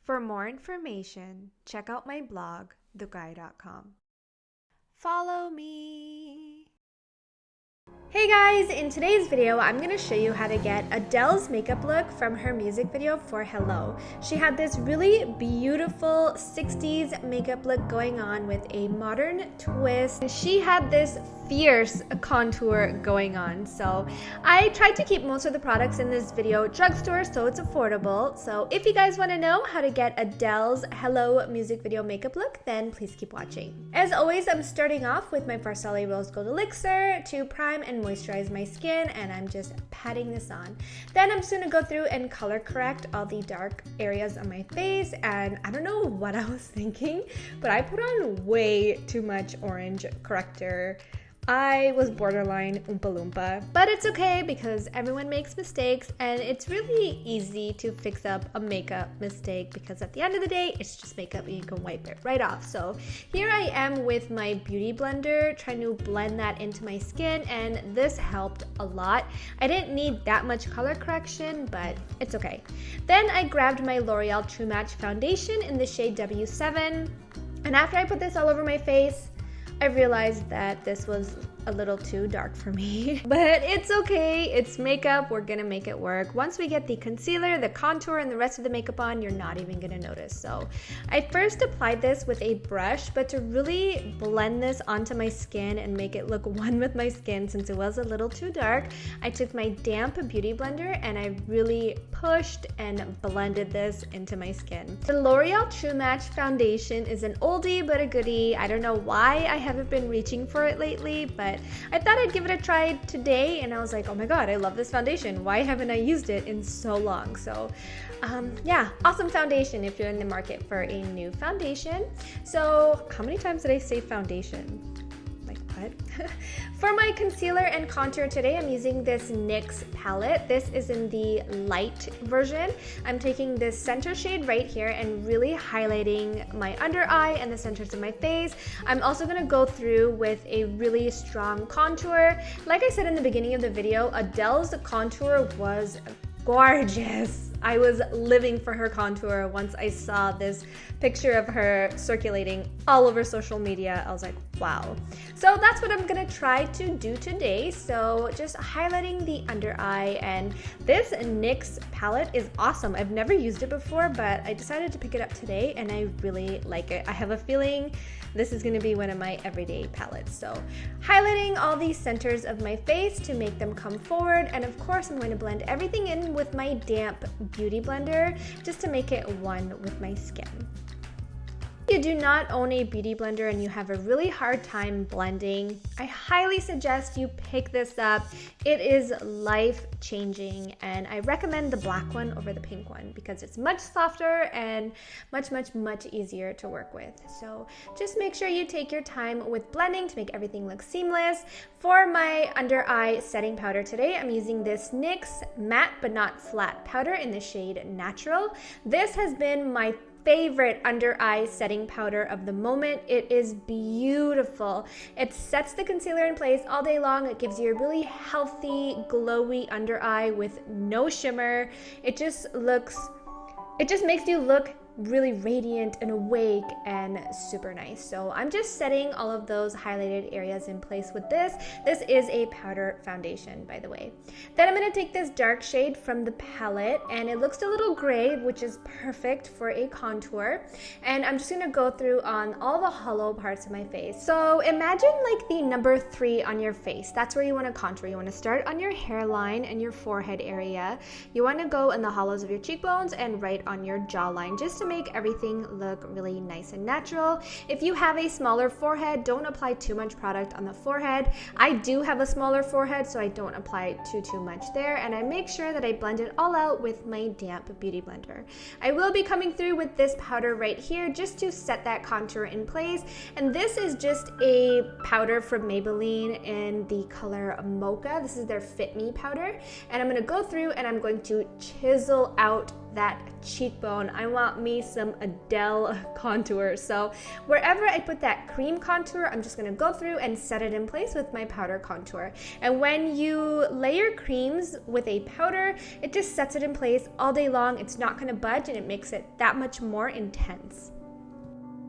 For more information, check out my blog, dhukai.com. Follow me! Hey guys, in today's video, I'm going to show you how to get Adele's makeup look from her music video for Hello. She had this really beautiful 60s makeup look going on with a modern twist. She had this fierce contour going on. So I tried to keep most of the products in this video drugstore so it's affordable. So if you guys want to know how to get Adele's Hello music video makeup look, then please keep watching. As always, I'm starting off with my Farsali Rose Gold Elixir to prime and moisturize my skin, and I'm just patting this on. Then I'm just going to go through and color correct all the dark areas on my face, and I don't know what I was thinking, but I put on way too much orange corrector. I was borderline Oompa Loompa, but it's okay because everyone makes mistakes and it's really easy to fix up a makeup mistake because at the end of the day, it's just makeup and you can wipe it right off. So here I am with my beauty blender trying to blend that into my skin, and this helped a lot. I didn't need that much color correction, but it's okay. Then I grabbed my L'Oreal True Match foundation in the shade W7, and after I put this all over my face, I realized that this was a little too dark for me, but it's okay. It's makeup. We're gonna make it work. Once we get the concealer, the contour, and the rest of the makeup on, you're not even gonna notice. So I first applied this with a brush, but to really blend this onto my skin and make it look one with my skin, since it was a little too dark, I took my damp beauty blender and I really pushed and blended this into my skin. The L'Oreal True Match foundation is an oldie but a goodie. I don't know why I haven't been reaching for it lately, but I thought I'd give it a try today, and I was like, oh my god, I love this foundation. Why haven't I used it in so long? So yeah, awesome foundation if you're in the market for a new foundation. So how many times did I say foundation? Like what? For my concealer and contour today, I'm using this NYX palette. This is in the light version. I'm taking this center shade right here and really highlighting my under eye and the centers of my face. I'm also gonna go through with a really strong contour. Like I said in the beginning of the video, Adele's contour was gorgeous. I was living for her contour. Once I saw this picture of her circulating all over social media, I was like, wow. So that's what I'm gonna try to do today. So just highlighting the under eye, and this NYX palette is awesome. I've never used it before, but I decided to pick it up today and I really like it. I have a feeling this is gonna be one of my everyday palettes. So highlighting all these centers of my face to make them come forward, and of course I'm going to blend everything in with my damp beauty blender just to make it one with my skin. If you do not own a beauty blender and you have a really hard time blending, I highly suggest you pick this up. It is life-changing, and I recommend the black one over the pink one because it's much softer and much easier to work with. So just make sure you take your time with blending to make everything look seamless. For my under eye setting powder today, I'm using this NYX matte but not flat powder in the shade Natural. This has been my favorite under eye setting powder of the moment. It is beautiful. It sets the concealer in place all day long. It gives you a really healthy, glowy under eye with no shimmer. It just makes you look really radiant and awake and super nice. So I'm just setting all of those highlighted areas in place with this. This is a powder foundation, by the way. Then I'm going to take this dark shade from the palette, and it looks a little gray, which is perfect for a contour. And I'm just going to go through on all the hollow parts of my face. So imagine like the number 3 on your face. That's where you want to contour. You want to start on your hairline and your forehead area. You want to go in the hollows of your cheekbones and right on your jawline, just to make everything look really nice and natural. If you have a smaller forehead, don't apply too much product on the forehead. I do have a smaller forehead, so I don't apply too much there, and I make sure that I blend it all out with my damp beauty blender. I will be coming through with this powder right here just to set that contour in place, and this is just a powder from Maybelline in the color Mocha. This is their Fit Me powder, and I'm going to go through and I'm going to chisel out that cheekbone. I want me some Adele contour. So wherever I put that cream contour, I'm just gonna go through and set it in place with my powder contour. And when you layer creams with a powder, it just sets it in place all day long. It's not gonna budge and it makes it that much more intense.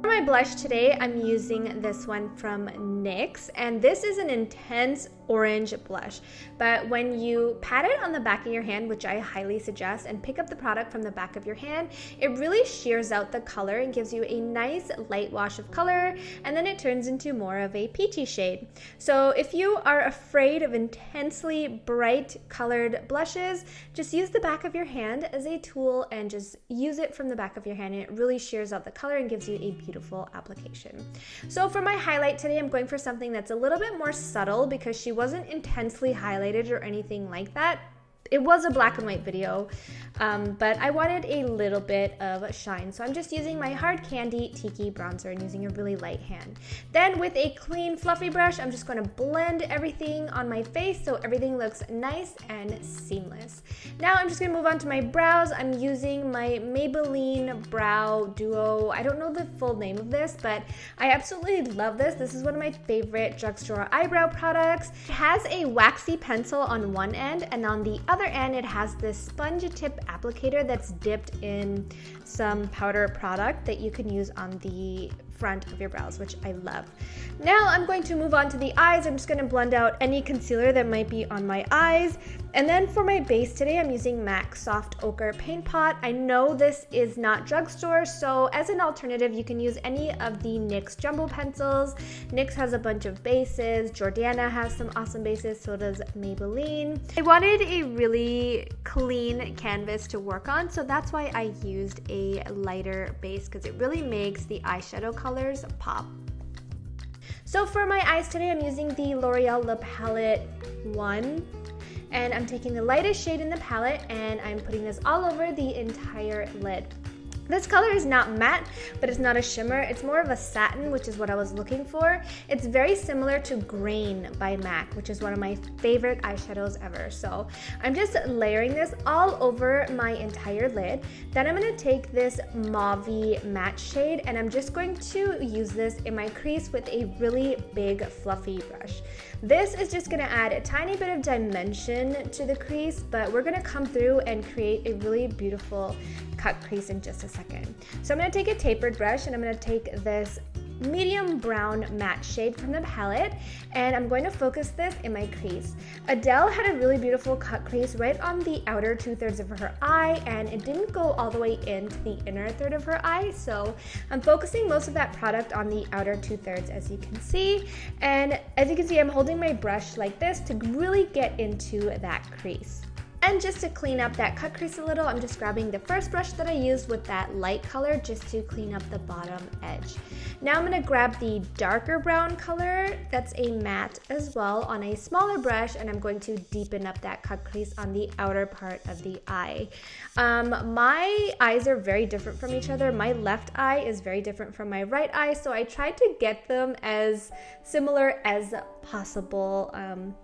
For my blush today, I'm using this one from NYX, and this is an intense orange blush. But when you pat it on the back of your hand, which I highly suggest, and pick up the product from the back of your hand, it really shears out the color and gives you a nice light wash of color, and then it turns into more of a peachy shade. So if you are afraid of intensely bright colored blushes, just use the back of your hand as a tool and just use it from the back of your hand, and it really shears out the color and gives you a beautiful application. So for my highlight today, I'm going for something that's a little bit more subtle because she wasn't intensely highlighted or anything like that. It was a black and white video, but I wanted a little bit of shine. So I'm just using my Hard Candy Tiki bronzer and using a really light hand. Then with a clean fluffy brush, I'm just going to blend everything on my face so everything looks nice and seamless. Now I'm just going to move on to my brows. I'm using my Maybelline Brow Duo. I don't know the full name of this, but I absolutely love this. This is one of my favorite drugstore eyebrow products. It has a waxy pencil on one end, and on the other end it has this sponge tip applicator that's dipped in some powder product that you can use on the front of your brows, which I love. Now I'm going to move on to the eyes. I'm just going to blend out any concealer that might be on my eyes. And then for my base today, I'm using MAC Soft Ochre Paint Pot. I know this is not drugstore, so as an alternative, you can use any of the NYX jumbo pencils. NYX has a bunch of bases. Jordana has some awesome bases, so does Maybelline. I wanted a really clean canvas to work on, so that's why I used a lighter base, because it really makes the eyeshadow colors pop. So for my eyes today, I'm using the L'Oreal Le Palette 1. And I'm taking the lightest shade in the palette and I'm putting this all over the entire lid. This color is not matte, but it's not a shimmer. It's more of a satin, which is what I was looking for. It's very similar to Grain by MAC, which is one of my favorite eyeshadows ever. So I'm just layering this all over my entire lid. Then I'm gonna take this mauve-y matte shade and I'm just going to use this in my crease with a really big fluffy brush. This is just gonna add a tiny bit of dimension to the crease, but we're gonna come through and create a really beautiful cut crease in just a second. So I'm gonna take a tapered brush and I'm gonna take this medium brown matte shade from the palette and I'm going to focus this in my crease. Adele had a really beautiful cut crease right on the outer 2/3 of her eye, and it didn't go all the way into the inner third of her eye, so I'm focusing most of that product on the outer 2/3, as you can see. And as you can see, I'm holding my brush like this to really get into that crease. And just to clean up that cut crease a little, I'm just grabbing the first brush that I used with that light color just to clean up the bottom edge. Now I'm gonna grab the darker brown color, that's a matte as well, on a smaller brush, and I'm going to deepen up that cut crease on the outer part of the eye. My eyes are very different from each other. My left eye is very different from my right eye, so I tried to get them as similar as possible.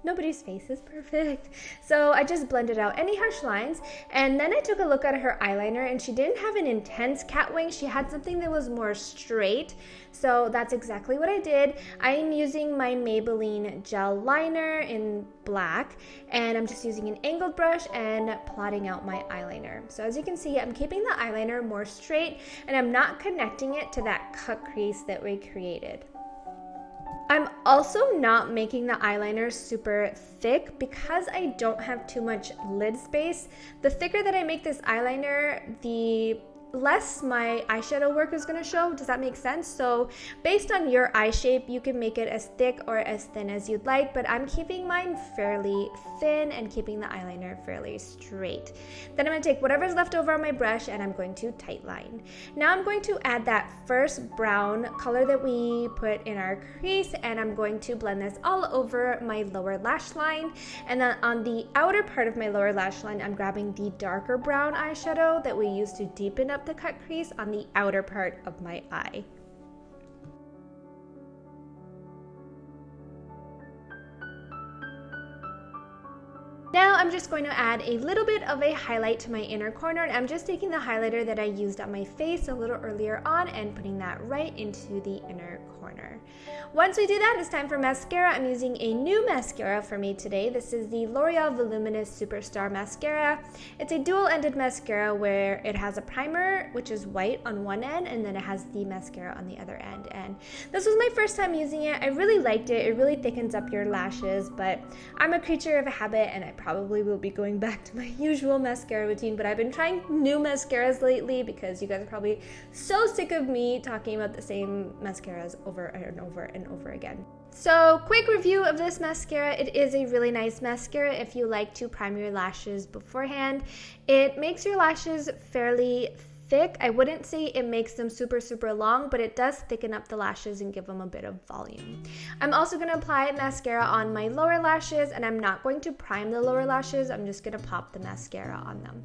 Nobody's face is perfect, so I just blended out any harsh lines, and then I took a look at her eyeliner and she didn't have an intense cat wing. She had something that was more straight, so that's exactly what I did. I am using my Maybelline gel liner in black, and I'm just using an angled brush and plotting out my eyeliner. So as you can see, I'm keeping the eyeliner more straight and I'm not connecting it to that cut crease that we created. I'm also not making the eyeliner super thick because I don't have too much lid space. The thicker that I make this eyeliner, the less my eyeshadow work is going to show. Does that make sense? So based on your eye shape, you can make it as thick or as thin as you'd like, but I'm keeping mine fairly thin and keeping the eyeliner fairly straight. Then I'm going to take whatever's left over on my brush and I'm going to tightline. Now I'm going to add that first brown color that we put in our crease, and I'm going to blend this all over my lower lash line. And then on the outer part of my lower lash line, I'm grabbing the darker brown eyeshadow that we used to deepen up the cut crease on the outer part of my eye. Now I'm just going to add a little bit of a highlight to my inner corner, and I'm just taking the highlighter that I used on my face a little earlier on and putting that right into the inner corner. Once we do that, it's time for mascara. I'm using a new mascara for me today. This is the L'Oreal Voluminous Superstar Mascara. It's a dual-ended mascara where it has a primer, which is white on one end, and then it has the mascara on the other end. And this was my first time using it. I really liked it. It really thickens up your lashes, but I'm a creature of a habit, and I probably will be going back to my usual mascara routine, but I've been trying new mascaras lately because you guys are probably so sick of me talking about the same mascaras over and over and over again. So, quick review of this mascara. It is a really nice mascara if you like to prime your lashes beforehand. It makes your lashes fairly thick. I wouldn't say it makes them super long, but it does thicken up the lashes and give them a bit of volume. I'm also going to apply mascara on my lower lashes, and I'm not going to prime the lower lashes. I'm just going to pop the mascara on them.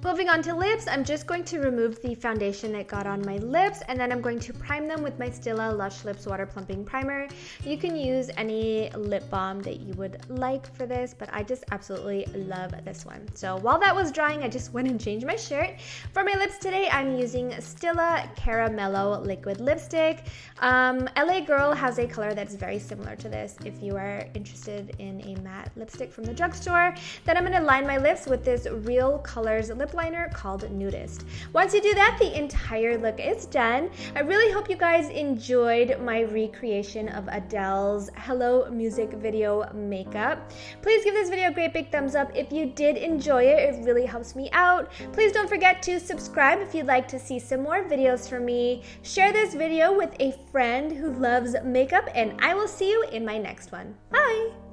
Moving on to lips, I'm just going to remove the foundation that got on my lips, and then I'm going to prime them with my Stila Lush Lips Water Plumping Primer. You can use any lip balm that you would like for this, but I just absolutely love this one. So while that was drying, I just went and changed my shirt. For my lips today, I'm using Stila Caramello Liquid Lipstick. LA Girl has a color that's very similar to this if you are interested in a matte lipstick from the drugstore. Then I'm going to line my lips with this Real Colors lip liner called Nudist. Once you do that, the entire look is done. I really hope you guys enjoyed my recreation of Adele's Hello music video makeup. Please give this video a great big thumbs up if you did enjoy it. It really helps me out. Please don't forget to subscribe if you'd like to see some more videos from me. Share this video with a friend who loves makeup, and I will see you in my next one. Bye!